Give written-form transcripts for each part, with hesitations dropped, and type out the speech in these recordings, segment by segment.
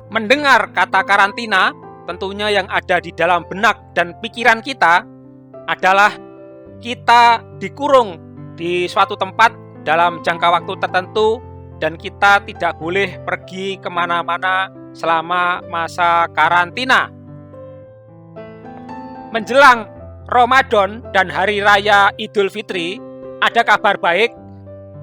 mendengar kata karantina, tentunya yang ada di dalam benak dan pikiran kita adalah kita dikurung di suatu tempat dalam jangka waktu tertentu dan kita tidak boleh pergi kemana-mana selama masa karantina. Menjelang Ramadan dan Hari Raya Idul Fitri, ada kabar baik,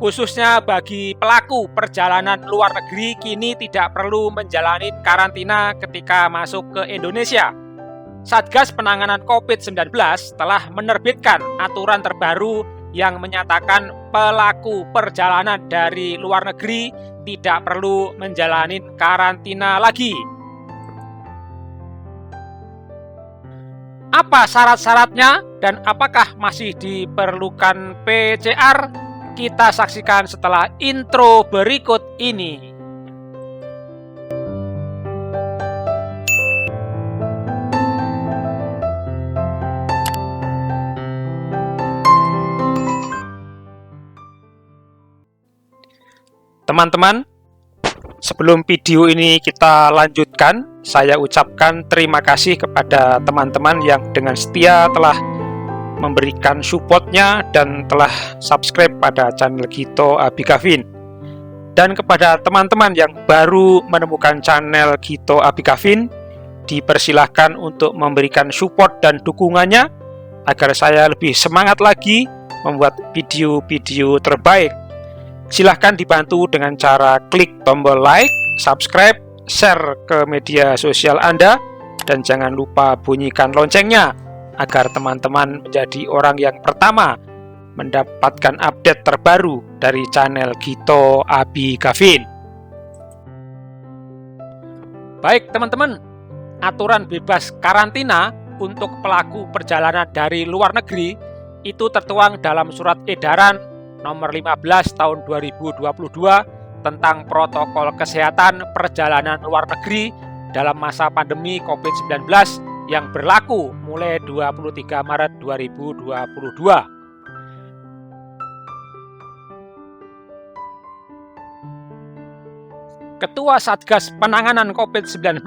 khususnya bagi pelaku perjalanan luar negeri kini tidak perlu menjalani karantina ketika masuk ke Indonesia. Satgas Penanganan COVID-19 telah menerbitkan aturan terbaru yang menyatakan pelaku perjalanan dari luar negeri tidak perlu menjalani karantina lagi. Apa syarat-syaratnya dan apakah masih diperlukan PCR? Kita saksikan setelah intro berikut ini. Teman-teman, sebelum video ini kita lanjutkan, saya ucapkan terima kasih kepada teman-teman yang dengan setia telah memberikan supportnya dan telah subscribe pada channel Gito Abi Gavin. Dan kepada teman-teman yang baru menemukan channel Gito Abi Gavin, dipersilahkan untuk memberikan support dan dukungannya agar saya lebih semangat lagi membuat video-video terbaik. Silahkan dibantu dengan cara klik tombol like, subscribe, share ke media sosial Anda, dan jangan lupa bunyikan loncengnya agar teman-teman menjadi orang yang pertama mendapatkan update terbaru dari channel Gito Abi Gavin. Baik teman-teman, aturan bebas karantina untuk pelaku perjalanan dari luar negeri itu tertuang dalam surat edaran nomor 15 tahun 2022 tentang protokol kesehatan perjalanan luar negeri dalam masa pandemi COVID-19 yang berlaku mulai 23 Maret 2022. Ketua Satgas Penanganan COVID-19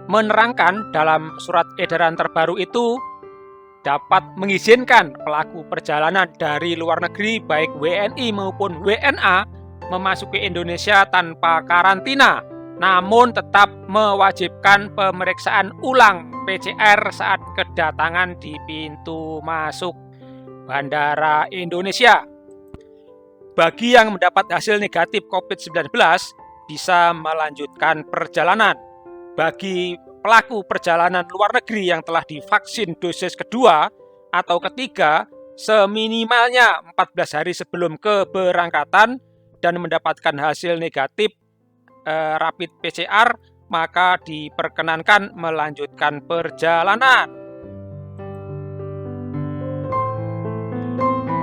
menerangkan dalam surat edaran terbaru itu dapat mengizinkan pelaku perjalanan dari luar negeri baik WNI maupun WNA memasuki Indonesia tanpa karantina, namun tetap mewajibkan pemeriksaan ulang PCR saat kedatangan di pintu masuk Bandara Indonesia. Bagi yang mendapat hasil negatif COVID-19 bisa melanjutkan perjalanan. Bagi pelaku perjalanan luar negeri yang telah divaksin dosis kedua atau ketiga seminimalnya 14 hari sebelum keberangkatan dan mendapatkan hasil negatif rapid PCR, maka diperkenankan melanjutkan perjalanan.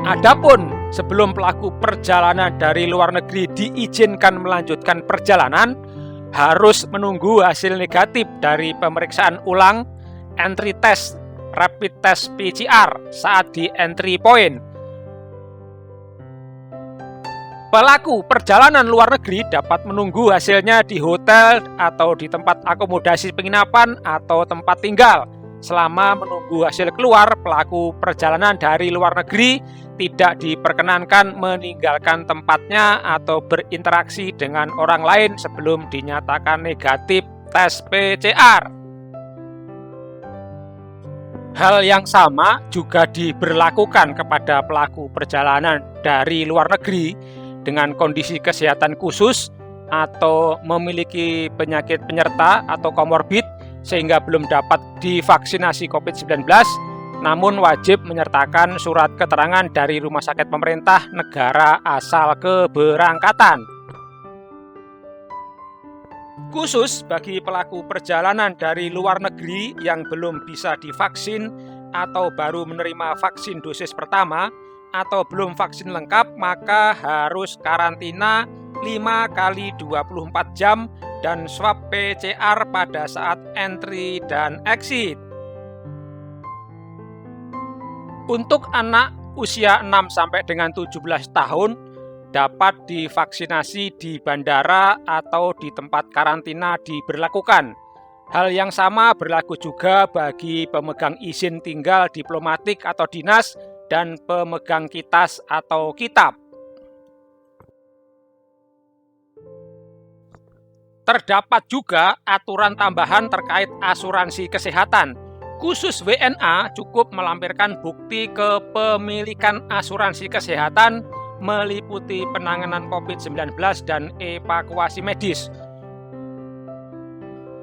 Adapun sebelum pelaku perjalanan dari luar negeri diizinkan melanjutkan perjalanan, harus menunggu hasil negatif dari pemeriksaan ulang entry test rapid test PCR saat di entry point. Pelaku perjalanan luar negeri dapat menunggu hasilnya di hotel atau di tempat akomodasi penginapan atau tempat tinggal. Selama menunggu hasil keluar, pelaku perjalanan dari luar negeri tidak diperkenankan meninggalkan tempatnya atau berinteraksi dengan orang lain sebelum dinyatakan negatif tes PCR. Hal yang sama juga diberlakukan kepada pelaku perjalanan dari luar negeri dengan kondisi kesehatan khusus atau memiliki penyakit penyerta atau komorbid sehingga belum dapat divaksinasi COVID-19, namun wajib menyertakan surat keterangan dari rumah sakit pemerintah negara asal keberangkatan. Khusus bagi pelaku perjalanan dari luar negeri yang belum bisa divaksin atau baru menerima vaksin dosis pertama atau belum vaksin lengkap, maka harus karantina 5x24 jam dan swab PCR pada saat entry dan exit. Untuk anak usia 6 sampai dengan 17 tahun dapat divaksinasi di bandara atau di tempat karantina diberlakukan. Hal yang sama berlaku juga bagi pemegang izin tinggal diplomatik atau dinas dan pemegang kitas atau kitab. Terdapat juga aturan tambahan terkait asuransi kesehatan. Khusus WNA cukup melampirkan bukti kepemilikan asuransi kesehatan meliputi penanganan COVID-19 dan evakuasi medis.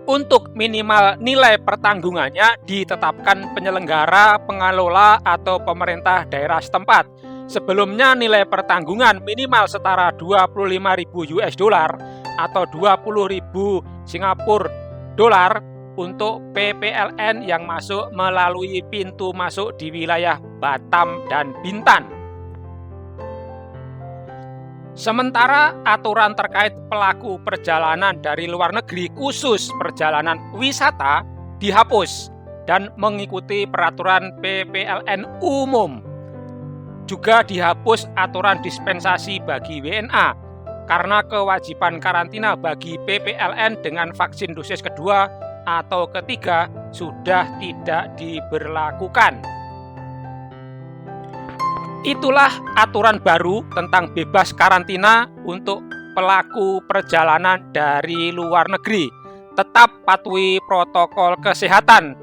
Untuk minimal nilai pertanggungannya ditetapkan penyelenggara, pengelola, atau pemerintah daerah setempat. Sebelumnya nilai pertanggungan minimal setara 25.000 US dollar atau 20.000 Singapura dolar untuk PPLN yang masuk melalui pintu masuk di wilayah Batam dan Bintan. Sementara aturan terkait pelaku perjalanan dari luar negeri khusus perjalanan wisata dihapus dan mengikuti peraturan PPLN umum. Juga dihapus aturan dispensasi bagi WNA karena kewajiban karantina bagi PPLN dengan vaksin dosis kedua atau ketiga sudah tidak diberlakukan. Itulah aturan baru tentang bebas karantina untuk pelaku perjalanan dari luar negeri. Tetap patuhi protokol kesehatan.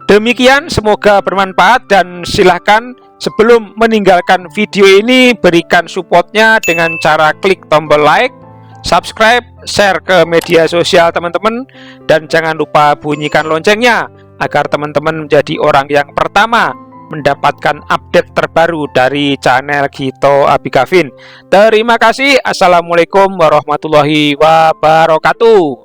Demikian, semoga bermanfaat dan silahkan sebelum meninggalkan video ini berikan supportnya dengan cara klik tombol like, subscribe, share ke media sosial teman-teman, dan jangan lupa bunyikan loncengnya agar teman-teman menjadi orang yang pertama mendapatkan update terbaru dari channel Gito Abi Gavin. Terima kasih. Assalamualaikum warahmatullahi wabarakatuh.